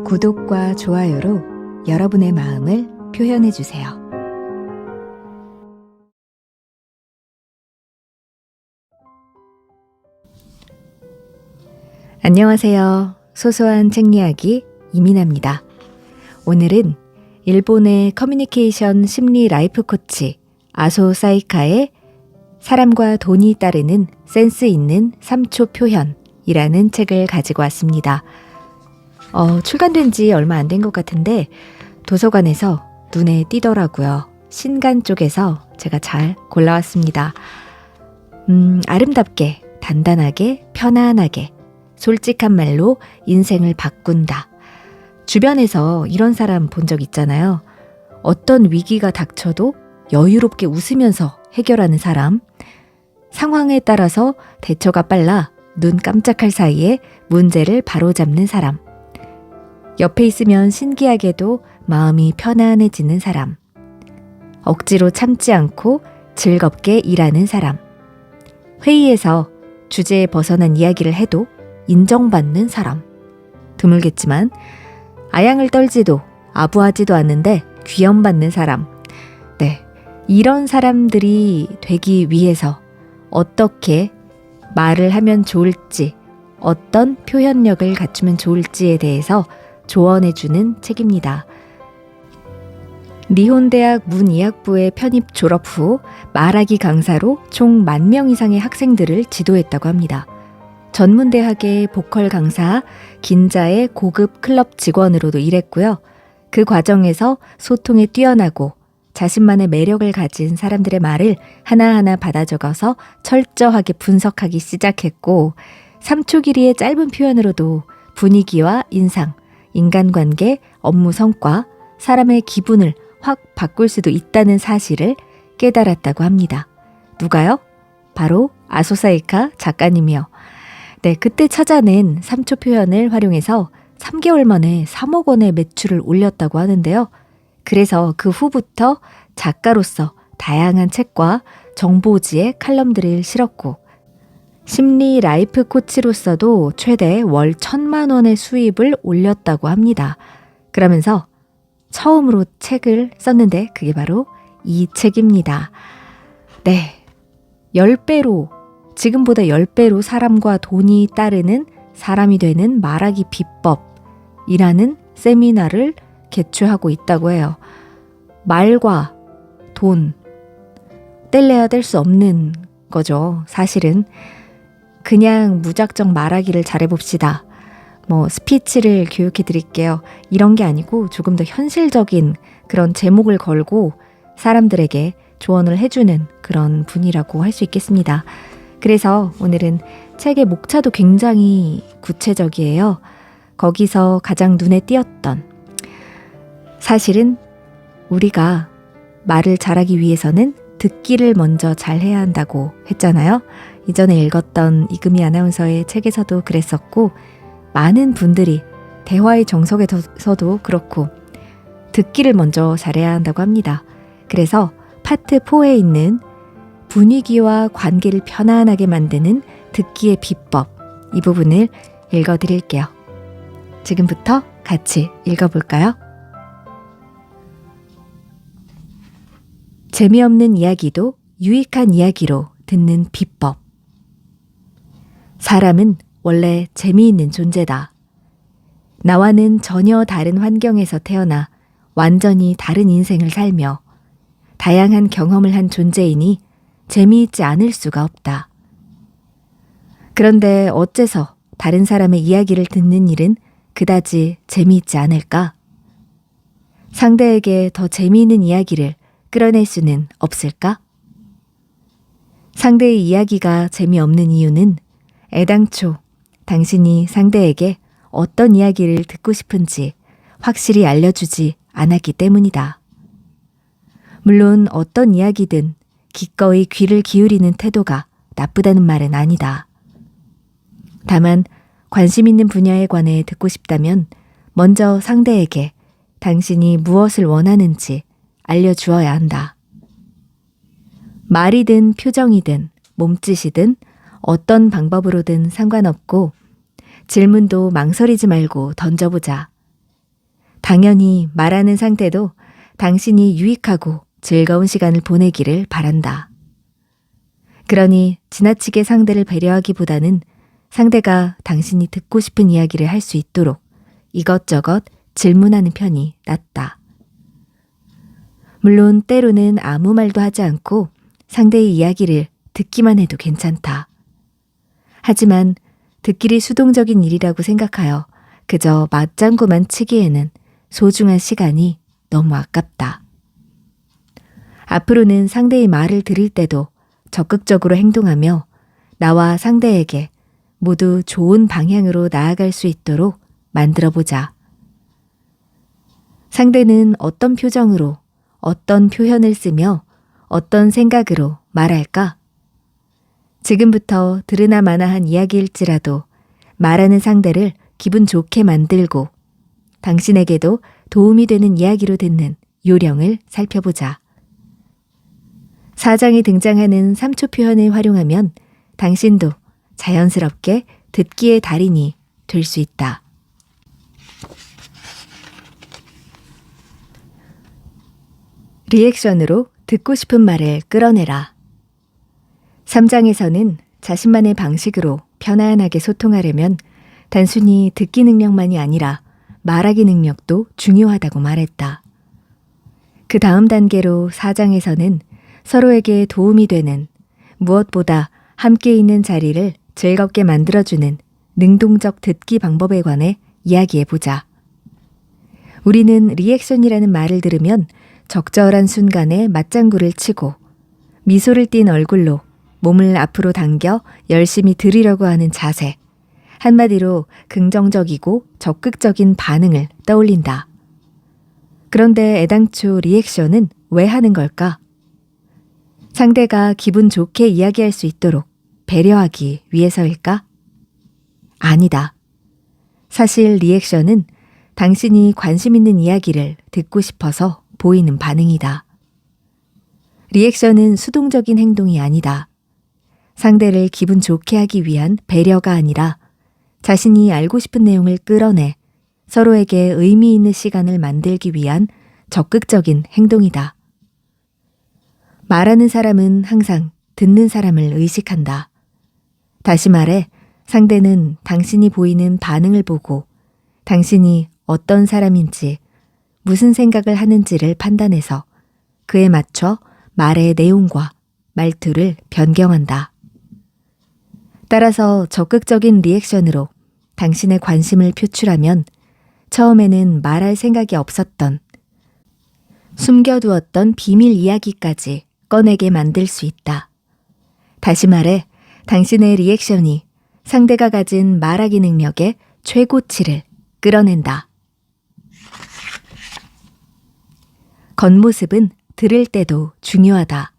구독과 좋아요로 여러분의 마음을 표현해 주세요. 안녕하세요. 소소한 책 이야기 이민아입니다. 오늘은 일본의 커뮤니케이션 심리 라이프 코치 아소 사이카의 사람과 돈이 따르는 센스 있는 3초 표현이라는 책을 가지고 왔습니다. 출간된 지 얼마 안 된 것 같은데 도서관에서 눈에 띄더라고요. 신간 쪽에서 제가 잘 골라왔습니다. 아름답게, 단단하게, 편안하게, 솔직한 말로 인생을 바꾼다. 주변에서 이런 사람 본 적 있잖아요. 어떤 위기가 닥쳐도 여유롭게 웃으면서 해결하는 사람. 상황에 따라서 대처가 빨라 눈 깜짝할 사이에 문제를 바로잡는 사람. 옆에 있으면 신기하게도 마음이 편안해지는 사람. 억지로 참지 않고 즐겁게 일하는 사람. 회의에서 주제에 벗어난 이야기를 해도 인정받는 사람. 드물겠지만 아양을 떨지도 아부하지도 않는데 귀염받는 사람. 네, 이런 사람들이 되기 위해서 어떻게 말을 하면 좋을지, 어떤 표현력을 갖추면 좋을지에 대해서 조언해주는 책입니다. 니혼대학 문의학부에 편입 졸업 후 말하기 강사로 총 10,000명 이상의 학생들을 지도했다고 합니다. 전문대학의 보컬 강사, 긴자의 고급 클럽 직원으로도 일했고요. 그 과정에서 소통에 뛰어나고 자신만의 매력을 가진 사람들의 말을 하나하나 받아 적어서 철저하게 분석하기 시작했고 3초 길이의 짧은 표현으로도 분위기와 인상, 인간관계, 업무 성과, 사람의 기분을 확 바꿀 수도 있다는 사실을 깨달았다고 합니다. 누가요? 바로 아소사이카 작가님이요. 네, 그때 찾아낸 3초 표현을 활용해서 3개월 만에 3억 원의 매출을 올렸다고 하는데요. 그래서 그 후부터 작가로서 다양한 책과 정보지에 칼럼들을 실었고 심리 라이프 코치로서도 최대 월 1,000만 원의 수입을 올렸다고 합니다. 그러면서 처음으로 책을 썼는데 그게 바로 이 책입니다. 네, 10배로, 지금보다 10배로 사람과 돈이 따르는 사람이 되는 말하기 비법이라는 세미나를 개최하고 있다고 해요. 말과 돈, 뗄래야 뗄 수 없는 거죠. 사실은 그냥 무작정 말하기를 잘해봅시다. 스피치를 교육해 드릴게요. 이런 게 아니고 조금 더 현실적인 그런 제목을 걸고 사람들에게 조언을 해주는 그런 분이라고 할 수 있겠습니다. 그래서 오늘은 책의 목차도 굉장히 구체적이에요. 거기서 가장 눈에 띄었던 사실은 우리가 말을 잘하기 위해서는 듣기를 먼저 잘 해야 한다고 했잖아요. 이전에 읽었던 이금희 아나운서의 책에서도 그랬었고 많은 분들이 대화의 정석에서도 그렇고 듣기를 먼저 잘해야 한다고 합니다. 그래서 파트 4에 있는 분위기와 관계를 편안하게 만드는 듣기의 비법, 이 부분을 읽어드릴게요. 지금부터 같이 읽어볼까요? 재미없는 이야기도 유익한 이야기로 듣는 비법. 사람은 원래 재미있는 존재다. 나와는 전혀 다른 환경에서 태어나 완전히 다른 인생을 살며 다양한 경험을 한 존재이니 재미있지 않을 수가 없다. 그런데 어째서 다른 사람의 이야기를 듣는 일은 그다지 재미있지 않을까? 상대에게 더 재미있는 이야기를 끌어낼 수는 없을까? 상대의 이야기가 재미없는 이유는 애당초 당신이 상대에게 어떤 이야기를 듣고 싶은지 확실히 알려주지 않았기 때문이다. 물론 어떤 이야기든 기꺼이 귀를 기울이는 태도가 나쁘다는 말은 아니다. 다만 관심 있는 분야에 관해 듣고 싶다면 먼저 상대에게 당신이 무엇을 원하는지 알려주어야 한다. 말이든 표정이든 몸짓이든 어떤 방법으로든 상관없고 질문도 망설이지 말고 던져보자. 당연히 말하는 상대도 당신이 유익하고 즐거운 시간을 보내기를 바란다. 그러니 지나치게 상대를 배려하기보다는 상대가 당신이 듣고 싶은 이야기를 할 수 있도록 이것저것 질문하는 편이 낫다. 물론 때로는 아무 말도 하지 않고 상대의 이야기를 듣기만 해도 괜찮다. 하지만 듣기를 수동적인 일이라고 생각하여 그저 맞장구만 치기에는 소중한 시간이 너무 아깝다. 앞으로는 상대의 말을 들을 때도 적극적으로 행동하며 나와 상대에게 모두 좋은 방향으로 나아갈 수 있도록 만들어보자. 상대는 어떤 표정으로, 어떤 표현을 쓰며 어떤 생각으로 말할까? 지금부터 들으나 마나한 이야기일지라도 말하는 상대를 기분 좋게 만들고 당신에게도 도움이 되는 이야기로 듣는 요령을 살펴보자. 4장에 등장하는 3초 표현을 활용하면 당신도 자연스럽게 듣기의 달인이 될 수 있다. 리액션으로 듣고 싶은 말을 끌어내라. 3장에서는 자신만의 방식으로 편안하게 소통하려면 단순히 듣기 능력만이 아니라 말하기 능력도 중요하다고 말했다. 그 다음 단계로 4장에서는 서로에게 도움이 되는, 무엇보다 함께 있는 자리를 즐겁게 만들어주는 능동적 듣기 방법에 관해 이야기해보자. 우리는 리액션이라는 말을 들으면 적절한 순간에 맞장구를 치고 미소를 띤 얼굴로 몸을 앞으로 당겨 열심히 들으려고 하는 자세, 한마디로 긍정적이고 적극적인 반응을 떠올린다. 그런데 애당초 리액션은 왜 하는 걸까? 상대가 기분 좋게 이야기할 수 있도록 배려하기 위해서일까? 아니다. 사실 리액션은 당신이 관심 있는 이야기를 듣고 싶어서 보이는 반응이다. 리액션은 수동적인 행동이 아니다. 상대를 기분 좋게 하기 위한 배려가 아니라 자신이 알고 싶은 내용을 끌어내 서로에게 의미 있는 시간을 만들기 위한 적극적인 행동이다. 말하는 사람은 항상 듣는 사람을 의식한다. 다시 말해, 상대는 당신이 보이는 반응을 보고 당신이 어떤 사람인지, 무슨 생각을 하는지를 판단해서 그에 맞춰 말의 내용과 말투를 변경한다. 따라서 적극적인 리액션으로 당신의 관심을 표출하면 처음에는 말할 생각이 없었던, 숨겨두었던 비밀 이야기까지 꺼내게 만들 수 있다. 다시 말해, 당신의 리액션이 상대가 가진 말하기 능력의 최고치를 끌어낸다. 겉모습은 들을 때도 중요하다.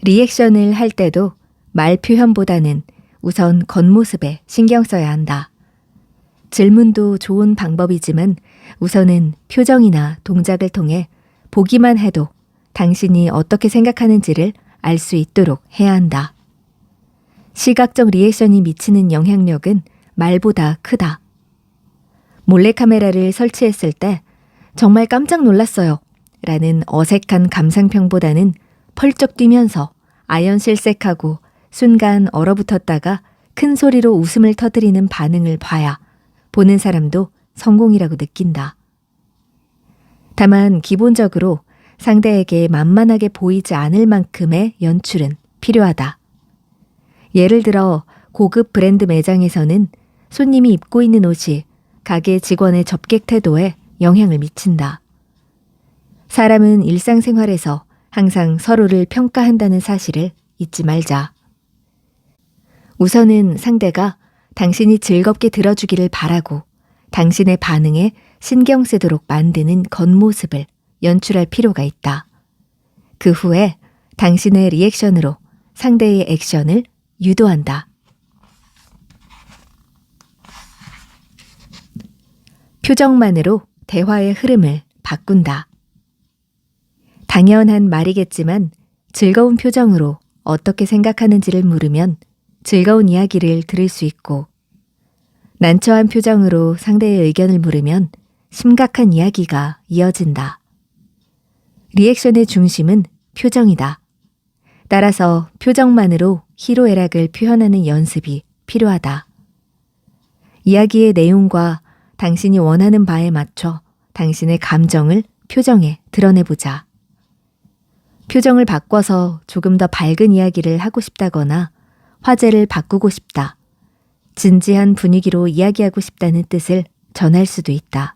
리액션을 할 때도 말 표현보다는 우선 겉모습에 신경 써야 한다. 질문도 좋은 방법이지만 우선은 표정이나 동작을 통해 보기만 해도 당신이 어떻게 생각하는지를 알 수 있도록 해야 한다. 시각적 리액션이 미치는 영향력은 말보다 크다. 몰래카메라를 설치했을 때 정말 깜짝 놀랐어요 라는 어색한 감상평보다는 펄쩍 뛰면서 아연실색하고 순간 얼어붙었다가 큰 소리로 웃음을 터뜨리는 반응을 봐야 보는 사람도 성공이라고 느낀다. 다만 기본적으로 상대에게 만만하게 보이지 않을 만큼의 연출은 필요하다. 예를 들어 고급 브랜드 매장에서는 손님이 입고 있는 옷이 가게 직원의 접객 태도에 영향을 미친다. 사람은 일상생활에서 항상 서로를 평가한다는 사실을 잊지 말자. 우선은 상대가 당신이 즐겁게 들어주기를 바라고 당신의 반응에 신경 쓰도록 만드는 겉모습을 연출할 필요가 있다. 그 후에 당신의 리액션으로 상대의 액션을 유도한다. 표정만으로 대화의 흐름을 바꾼다. 당연한 말이겠지만 즐거운 표정으로 어떻게 생각하는지를 물으면 즐거운 이야기를 들을 수 있고, 난처한 표정으로 상대의 의견을 물으면 심각한 이야기가 이어진다. 리액션의 중심은 표정이다. 따라서 표정만으로 희로애락을 표현하는 연습이 필요하다. 이야기의 내용과 당신이 원하는 바에 맞춰 당신의 감정을 표정에 드러내보자. 표정을 바꿔서 조금 더 밝은 이야기를 하고 싶다거나 화제를 바꾸고 싶다. 진지한 분위기로 이야기하고 싶다는 뜻을 전할 수도 있다.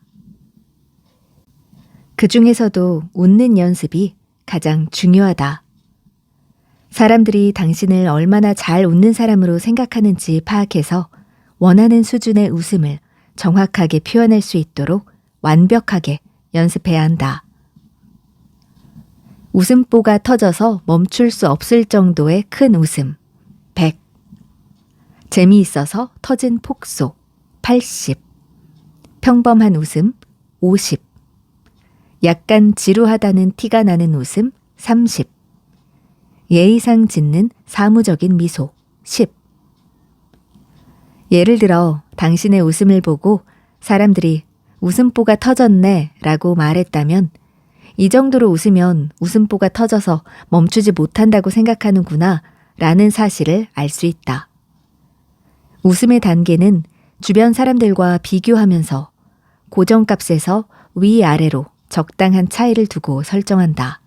그 중에서도 웃는 연습이 가장 중요하다. 사람들이 당신을 얼마나 잘 웃는 사람으로 생각하는지 파악해서 원하는 수준의 웃음을 정확하게 표현할 수 있도록 완벽하게 연습해야 한다. 웃음보가 터져서 멈출 수 없을 정도의 큰 웃음 100. 재미있어서 터진 폭소 80. 평범한 웃음 50. 약간 지루하다는 티가 나는 웃음 30. 예의상 짓는 사무적인 미소 10. 예를 들어 당신의 웃음을 보고 사람들이 웃음보가 터졌네 라고 말했다면 이 정도로 웃으면 웃음보가 터져서 멈추지 못한다고 생각하는구나 라는 사실을 알 수 있다. 웃음의 단계는 주변 사람들과 비교하면서 고정값에서 위아래로 적당한 차이를 두고 설정한다.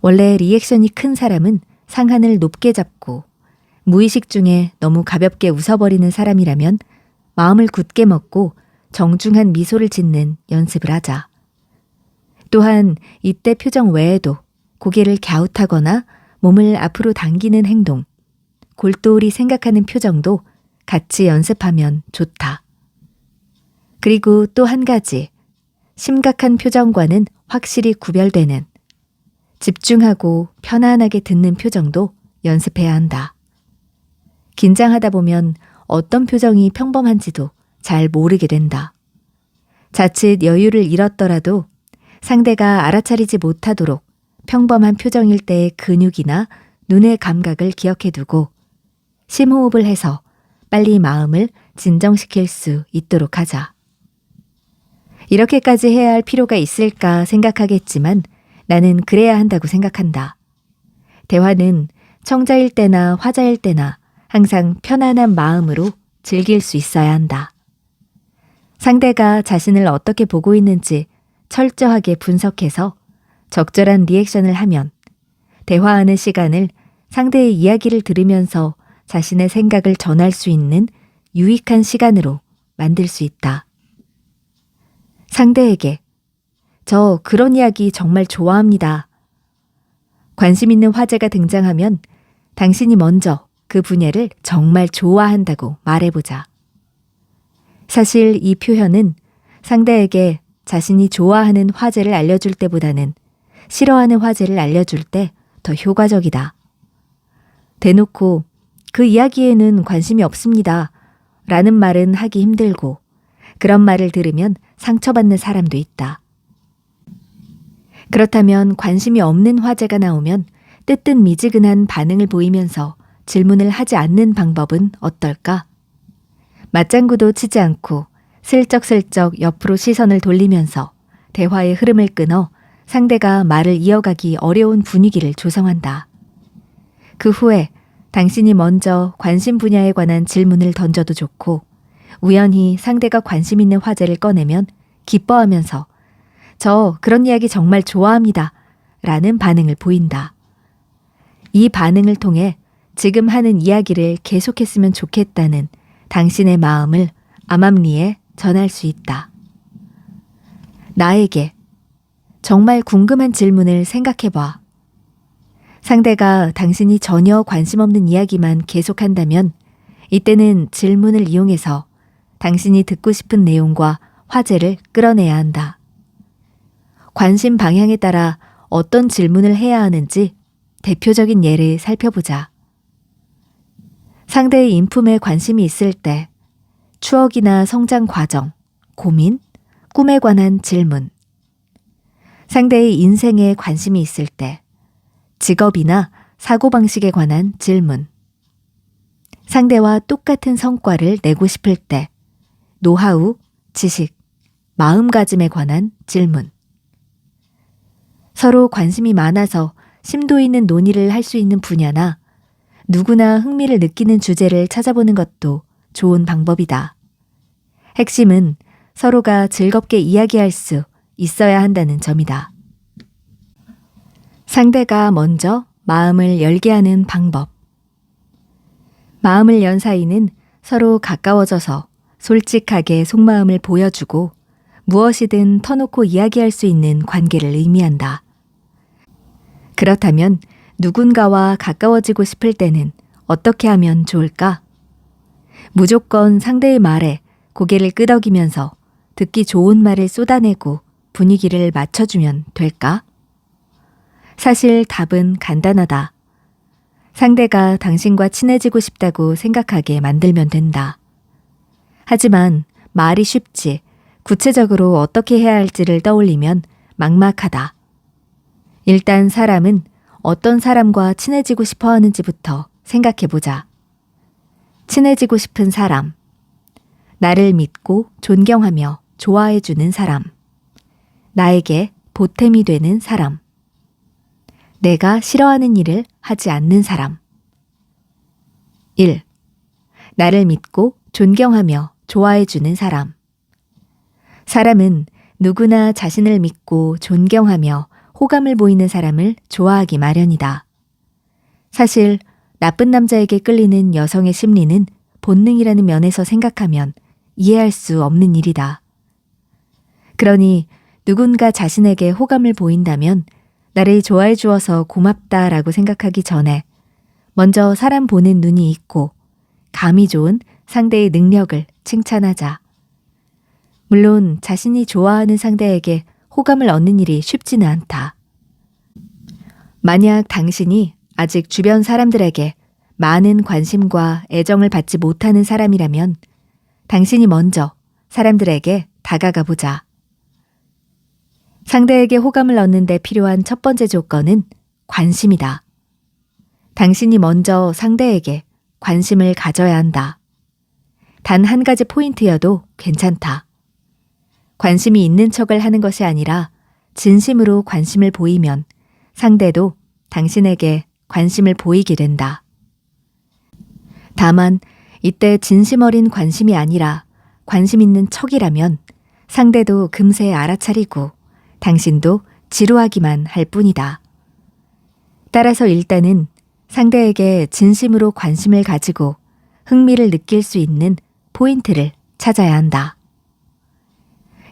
원래 리액션이 큰 사람은 상한을 높게 잡고 무의식 중에 너무 가볍게 웃어버리는 사람이라면 마음을 굳게 먹고 정중한 미소를 짓는 연습을 하자. 또한 이때 표정 외에도 고개를 갸웃하거나 몸을 앞으로 당기는 행동, 골똘히 생각하는 표정도 같이 연습하면 좋다. 그리고 또 한 가지, 심각한 표정과는 확실히 구별되는 집중하고 편안하게 듣는 표정도 연습해야 한다. 긴장하다 보면 어떤 표정이 평범한지도 잘 모르게 된다. 자칫 여유를 잃었더라도 상대가 알아차리지 못하도록 평범한 표정일 때의 근육이나 눈의 감각을 기억해두고 심호흡을 해서 빨리 마음을 진정시킬 수 있도록 하자. 이렇게까지 해야 할 필요가 있을까 생각하겠지만 나는 그래야 한다고 생각한다. 대화는 청자일 때나 화자일 때나 항상 편안한 마음으로 즐길 수 있어야 한다. 상대가 자신을 어떻게 보고 있는지 철저하게 분석해서 적절한 리액션을 하면 대화하는 시간을 상대의 이야기를 들으면서 자신의 생각을 전할 수 있는 유익한 시간으로 만들 수 있다. 상대에게 저 그런 이야기 정말 좋아합니다. 관심 있는 화제가 등장하면 당신이 먼저 그 분야를 정말 좋아한다고 말해보자. 사실 이 표현은 상대에게 자신이 좋아하는 화제를 알려줄 때보다는 싫어하는 화제를 알려줄 때 더 효과적이다. 대놓고 그 이야기에는 관심이 없습니다. 라는 말은 하기 힘들고 그런 말을 들으면 상처받는 사람도 있다. 그렇다면 관심이 없는 화제가 나오면 뜨뜻미지근한 반응을 보이면서 질문을 하지 않는 방법은 어떨까? 맞장구도 치지 않고 슬쩍슬쩍 옆으로 시선을 돌리면서 대화의 흐름을 끊어 상대가 말을 이어가기 어려운 분위기를 조성한다. 그 후에 당신이 먼저 관심 분야에 관한 질문을 던져도 좋고 우연히 상대가 관심 있는 화제를 꺼내면 기뻐하면서 저 그런 이야기 정말 좋아합니다. 라는 반응을 보인다. 이 반응을 통해 지금 하는 이야기를 계속했으면 좋겠다는 당신의 마음을 암암리에 전할 수 있다. 나에게 정말 궁금한 질문을 생각해봐. 상대가 당신이 전혀 관심 없는 이야기만 계속한다면 이때는 질문을 이용해서 당신이 듣고 싶은 내용과 화제를 끌어내야 한다. 관심 방향에 따라 어떤 질문을 해야 하는지 대표적인 예를 살펴보자. 상대의 인품에 관심이 있을 때 추억이나 성장 과정, 고민, 꿈에 관한 질문. 상대의 인생에 관심이 있을 때 직업이나 사고방식에 관한 질문. 상대와 똑같은 성과를 내고 싶을 때 노하우, 지식, 마음가짐에 관한 질문. 서로 관심이 많아서 심도 있는 논의를 할 수 있는 분야나 누구나 흥미를 느끼는 주제를 찾아보는 것도 좋은 방법이다. 핵심은 서로가 즐겁게 이야기할 수 있어야 한다는 점이다. 상대가 먼저 마음을 열게 하는 방법. 마음을 연 사이는 서로 가까워져서 솔직하게 속마음을 보여주고 무엇이든 터놓고 이야기할 수 있는 관계를 의미한다. 그렇다면 누군가와 가까워지고 싶을 때는 어떻게 하면 좋을까? 무조건 상대의 말에 고개를 끄덕이면서 듣기 좋은 말을 쏟아내고 분위기를 맞춰주면 될까? 사실 답은 간단하다. 상대가 당신과 친해지고 싶다고 생각하게 만들면 된다. 하지만 말이 쉽지 구체적으로 어떻게 해야 할지를 떠올리면 막막하다. 일단 사람은 어떤 사람과 친해지고 싶어 하는지부터 생각해보자. 친해지고 싶은 사람, 나를 믿고 존경하며 좋아해주는 사람, 나에게 보탬이 되는 사람, 내가 싫어하는 일을 하지 않는 사람. 1. 나를 믿고 존경하며 좋아해주는 사람. 사람은 누구나 자신을 믿고 존경하며 호감을 보이는 사람을 좋아하기 마련이다. 사실 나쁜 남자에게 끌리는 여성의 심리는 본능이라는 면에서 생각하면 이해할 수 없는 일이다. 그러니 누군가 자신에게 호감을 보인다면 나를 좋아해 주어서 고맙다라고 생각하기 전에 먼저 사람 보는 눈이 있고 감이 좋은 상대의 능력을 칭찬하자. 물론 자신이 좋아하는 상대에게 호감을 얻는 일이 쉽지는 않다. 만약 당신이 아직 주변 사람들에게 많은 관심과 애정을 받지 못하는 사람이라면 당신이 먼저 사람들에게 다가가 보자. 상대에게 호감을 얻는 데 필요한 첫 번째 조건은 관심이다. 당신이 먼저 상대에게 관심을 가져야 한다. 단 한 가지 포인트여도 괜찮다. 관심이 있는 척을 하는 것이 아니라 진심으로 관심을 보이면 상대도 당신에게 관심을 보이게 된다. 다만 이때 진심 어린 관심이 아니라 관심 있는 척이라면 상대도 금세 알아차리고 당신도 지루하기만 할 뿐이다. 따라서 일단은 상대에게 진심으로 관심을 가지고 흥미를 느낄 수 있는 포인트를 찾아야 한다.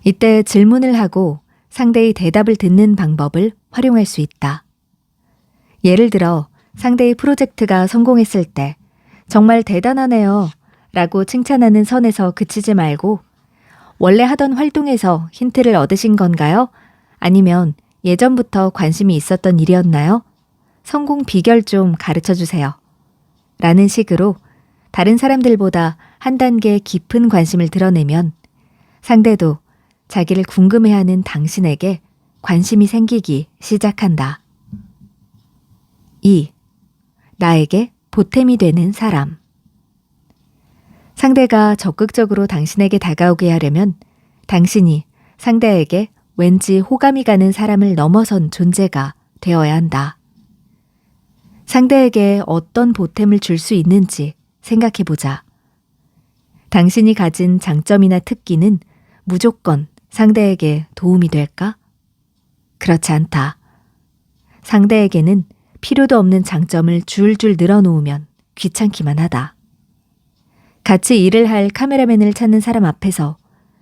이때 질문을 하고 상대의 대답을 듣는 방법을 활용할 수 있다. 예를 들어 상대의 프로젝트가 성공했을 때 정말 대단하네요 라고 칭찬하는 선에서 그치지 말고 원래 하던 활동에서 힌트를 얻으신 건가요? 아니면 예전부터 관심이 있었던 일이었나요? 성공 비결 좀 가르쳐 주세요. 라는 식으로 다른 사람들보다 한 단계 깊은 관심을 드러내면 상대도 자기를 궁금해하는 당신에게 관심이 생기기 시작한다. 2. 나에게 보탬이 되는 사람. 상대가 적극적으로 당신에게 다가오게 하려면 당신이 상대에게 왠지 호감이 가는 사람을 넘어선 존재가 되어야 한다. 상대에게 어떤 보탬을 줄 수 있는지 생각해보자. 당신이 가진 장점이나 특기는 무조건 상대에게 도움이 될까? 그렇지 않다. 상대에게는 필요도 없는 장점을 줄줄 늘어놓으면 귀찮기만 하다. 같이 일을 할 카메라맨을 찾는 사람 앞에서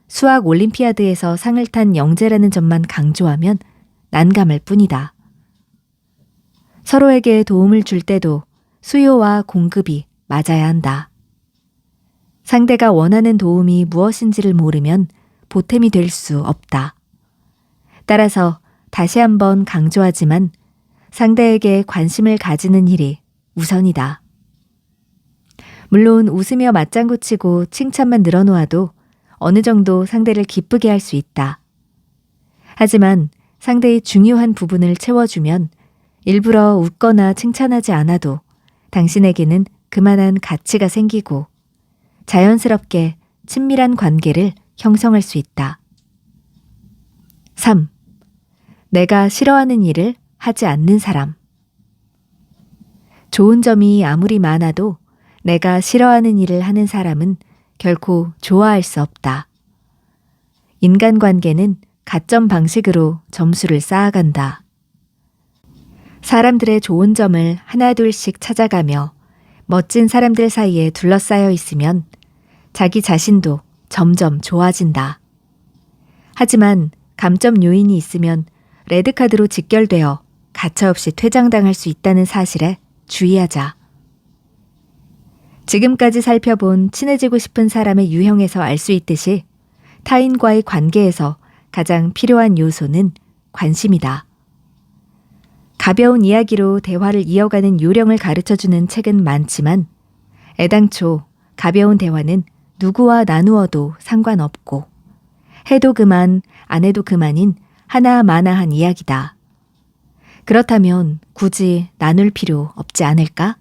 수학 올림피아드에서 상을 탄 영재라는 점만 강조하면 난감할 뿐이다. 서로에게 도움을 줄 때도 수요와 공급이 맞아야 한다. 상대가 원하는 도움이 무엇인지를 모르면 보탬이 될 수 없다. 따라서 다시 한번 강조하지만 상대에게 관심을 가지는 일이 우선이다. 물론 웃으며 맞장구 치고 칭찬만 늘어놓아도 어느 정도 상대를 기쁘게 할 수 있다. 하지만 상대의 중요한 부분을 채워주면 일부러 웃거나 칭찬하지 않아도 당신에게는 그만한 가치가 생기고 자연스럽게 친밀한 관계를 형성할 수 있다. 3. 내가 싫어하는 일을 하지 않는 사람. 좋은 점이 아무리 많아도 내가 싫어하는 일을 하는 사람은 결코 좋아할 수 없다. 인간관계는 가점 방식으로 점수를 쌓아간다. 사람들의 좋은 점을 하나둘씩 찾아가며 멋진 사람들 사이에 둘러싸여 있으면 자기 자신도 점점 좋아진다. 하지만 감점 요인이 있으면 레드카드로 직결되어 가차없이 퇴장당할 수 있다는 사실에 주의하자. 지금까지 살펴본 친해지고 싶은 사람의 유형에서 알 수 있듯이 타인과의 관계에서 가장 필요한 요소는 관심이다. 가벼운 이야기로 대화를 이어가는 요령을 가르쳐주는 책은 많지만 애당초 가벼운 대화는 누구와 나누어도 상관없고 해도 그만 안 해도 그만인 하나마나한 이야기다. 그렇다면 굳이 나눌 필요 없지 않을까?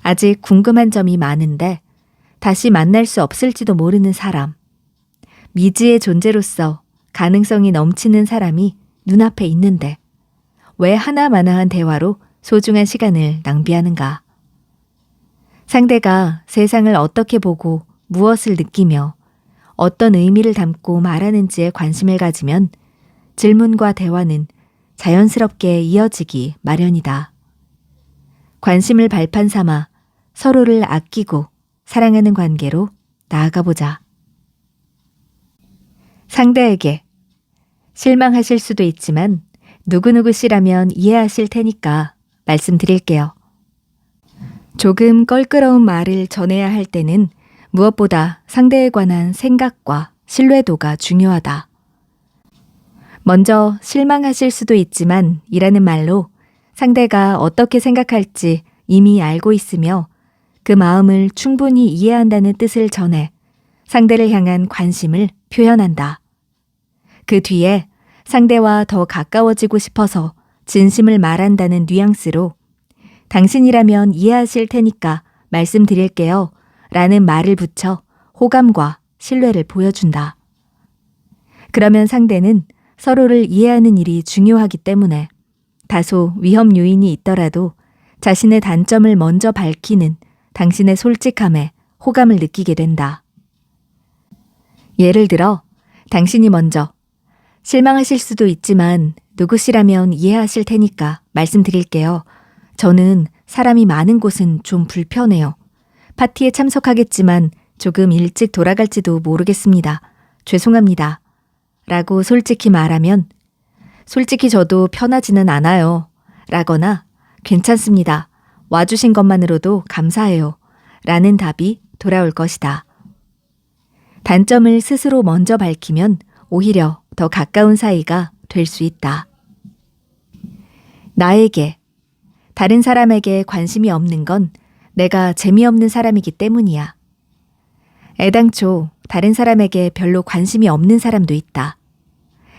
아직 궁금한 점이 많은데 다시 만날 수 없을지도 모르는 사람, 미지의 존재로서 가능성이 넘치는 사람이 눈앞에 있는데 왜 하나마나한 대화로 소중한 시간을 낭비하는가? 상대가 세상을 어떻게 보고 무엇을 느끼며 어떤 의미를 담고 말하는지에 관심을 가지면 질문과 대화는 자연스럽게 이어지기 마련이다. 관심을 발판 삼아 서로를 아끼고 사랑하는 관계로 나아가보자. 상대에게 실망하실 수도 있지만 누구누구 씨라면 이해하실 테니까 말씀드릴게요. 조금 껄끄러운 말을 전해야 할 때는 무엇보다 상대에 관한 생각과 신뢰도가 중요하다. 먼저 실망하실 수도 있지만 이라는 말로 상대가 어떻게 생각할지 이미 알고 있으며 그 마음을 충분히 이해한다는 뜻을 전해 상대를 향한 관심을 표현한다. 그 뒤에 상대와 더 가까워지고 싶어서 진심을 말한다는 뉘앙스로 당신이라면 이해하실 테니까 말씀드릴게요 라는 말을 붙여 호감과 신뢰를 보여준다. 그러면 상대는 서로를 이해하는 일이 중요하기 때문에 다소 위험 요인이 있더라도 자신의 단점을 먼저 밝히는 당신의 솔직함에 호감을 느끼게 된다. 예를 들어 당신이 먼저 실망하실 수도 있지만 누구시라면 이해하실 테니까 말씀드릴게요. 저는 사람이 많은 곳은 좀 불편해요. 파티에 참석하겠지만 조금 일찍 돌아갈지도 모르겠습니다. 죄송합니다. 라고 솔직히 말하면 솔직히 저도 편하지는 않아요. 라거나 괜찮습니다. 와주신 것만으로도 감사해요. 라는 답이 돌아올 것이다. 단점을 스스로 먼저 밝히면 오히려 더 가까운 사이가 될 수 있다. 나에게, 다른 사람에게 관심이 없는 건 내가 재미없는 사람이기 때문이야. 애당초 다른 사람에게 별로 관심이 없는 사람도 있다.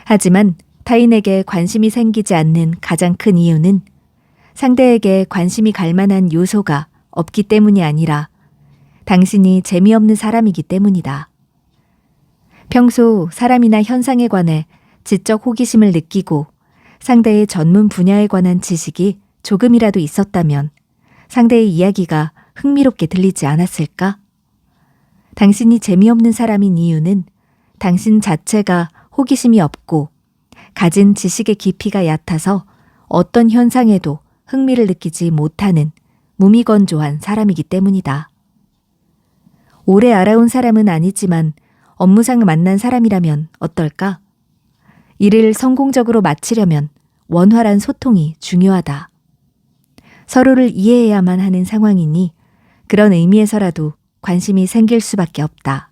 하지만 타인에게 관심이 생기지 않는 가장 큰 이유는 상대에게 관심이 갈 만한 요소가 없기 때문이 아니라 당신이 재미없는 사람이기 때문이다. 평소 사람이나 현상에 관해 지적 호기심을 느끼고 상대의 전문 분야에 관한 지식이 조금이라도 있었다면 상대의 이야기가 흥미롭게 들리지 않았을까? 당신이 재미없는 사람인 이유는 당신 자체가 호기심이 없고 가진 지식의 깊이가 얕아서 어떤 현상에도 흥미를 느끼지 못하는 무미건조한 사람이기 때문이다. 오래 알아온 사람은 아니지만 업무상 만난 사람이라면 어떨까? 일을 성공적으로 마치려면 원활한 소통이 중요하다. 서로를 이해해야만 하는 상황이니 그런 의미에서라도 관심이 생길 수밖에 없다.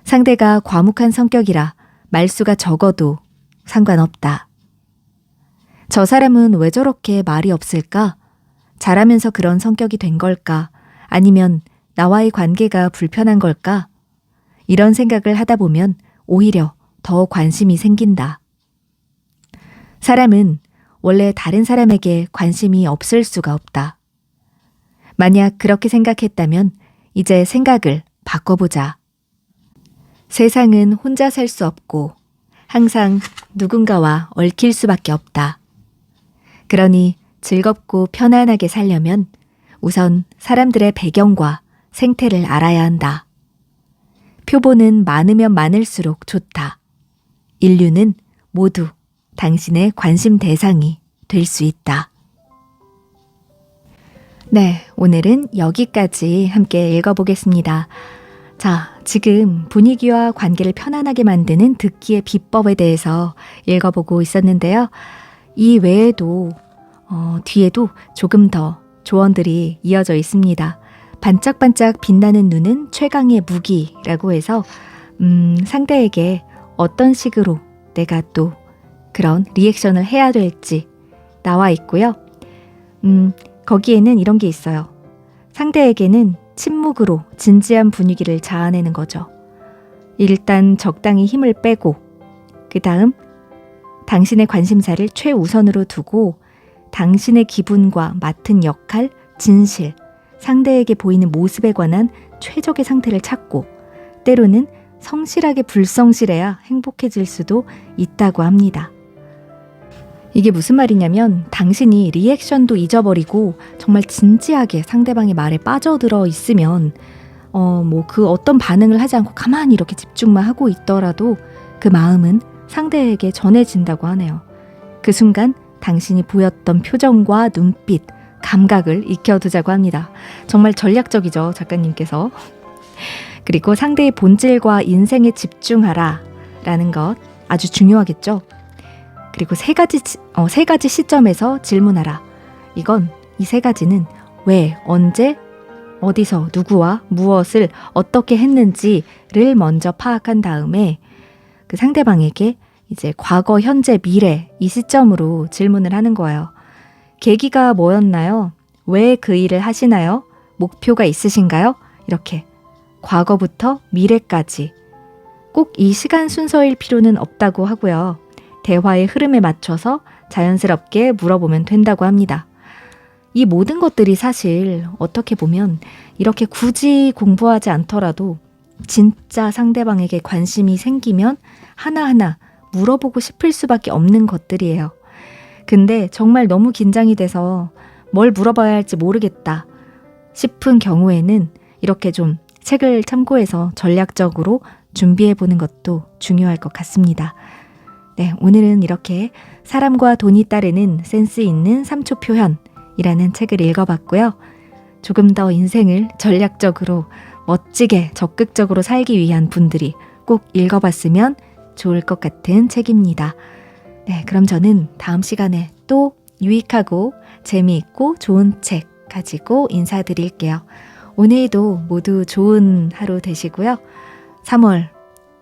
상대가 과묵한 성격이라 말수가 적어도 상관없다. 저 사람은 왜 저렇게 말이 없을까? 잘하면서 그런 성격이 된 걸까? 아니면 나와의 관계가 불편한 걸까? 이런 생각을 하다 보면 오히려 더 관심이 생긴다. 사람은 원래 다른 사람에게 관심이 없을 수가 없다. 만약 그렇게 생각했다면 이제 생각을 바꿔보자. 세상은 혼자 살 수 없고 항상 누군가와 얽힐 수밖에 없다. 그러니 즐겁고 편안하게 살려면 우선 사람들의 배경과 생태를 알아야 한다. 표본은 많으면 많을수록 좋다. 인류는 모두 당신의 관심 대상이 될 수 있다. 네, 오늘은 여기까지 함께 읽어보겠습니다. 자, 지금 분위기와 관계를 편안하게 만드는 듣기의 비법에 대해서 읽어보고 있었는데요. 이 외에도 뒤에도 조금 더 조언들이 이어져 있습니다. 반짝반짝 빛나는 눈은 최강의 무기라고 해서 상대에게 어떤 식으로 내가 또 그런 리액션을 해야 될지 나와 있고요. 거기에는 이런 게 있어요. 상대에게는 침묵으로 진지한 분위기를 자아내는 거죠. 일단 적당히 힘을 빼고 그 다음 당신의 관심사를 최우선으로 두고 당신의 기분과 맡은 역할, 진실, 상대에게 보이는 모습에 관한 최적의 상태를 찾고 때로는 성실하게 불성실해야 행복해질 수도 있다고 합니다. 이게 무슨 말이냐면 당신이 리액션도 잊어버리고 정말 진지하게 상대방의 말에 빠져들어 있으면 그 어떤 반응을 하지 않고 가만히 이렇게 집중만 하고 있더라도 그 마음은 상대에게 전해진다고 하네요. 그 순간 당신이 보였던 표정과 눈빛, 감각을 익혀두자고 합니다. 정말 전략적이죠, 작가님께서. 그리고 상대의 본질과 인생에 집중하라 라는 것 아주 중요하겠죠. 그리고 세 가지 시점에서 질문하라. 이 세 가지는 왜, 언제, 어디서, 누구와 무엇을 어떻게 했는지를 먼저 파악한 다음에 그 상대방에게 이제 과거, 현재, 미래 이 시점으로 질문을 하는 거예요. 계기가 뭐였나요? 왜 그 일을 하시나요? 목표가 있으신가요? 이렇게 과거부터 미래까지 꼭 이 시간 순서일 필요는 없다고 하고요. 대화의 흐름에 맞춰서 자연스럽게 물어보면 된다고 합니다. 이 모든 것들이 사실 어떻게 보면 이렇게 굳이 공부하지 않더라도 진짜 상대방에게 관심이 생기면 하나하나 물어보고 싶을 수밖에 없는 것들이에요. 근데 정말 너무 긴장이 돼서 뭘 물어봐야 할지 모르겠다 싶은 경우에는 이렇게 좀 책을 참고해서 전략적으로 준비해보는 것도 중요할 것 같습니다. 네, 오늘은 이렇게 사람과 돈이 따르는 센스 있는 3초 표현이라는 책을 읽어봤고요. 조금 더 인생을 전략적으로 멋지게 적극적으로 살기 위한 분들이 꼭 읽어봤으면 좋을 것 같은 책입니다. 네, 그럼 저는 다음 시간에 또 유익하고 재미있고 좋은 책 가지고 인사드릴게요. 오늘도 모두 좋은 하루 되시고요. 3월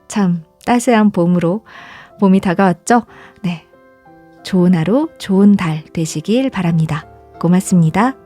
참 따스한 봄이 다가왔죠? 네, 좋은 하루, 좋은 달 되시길 바랍니다. 고맙습니다.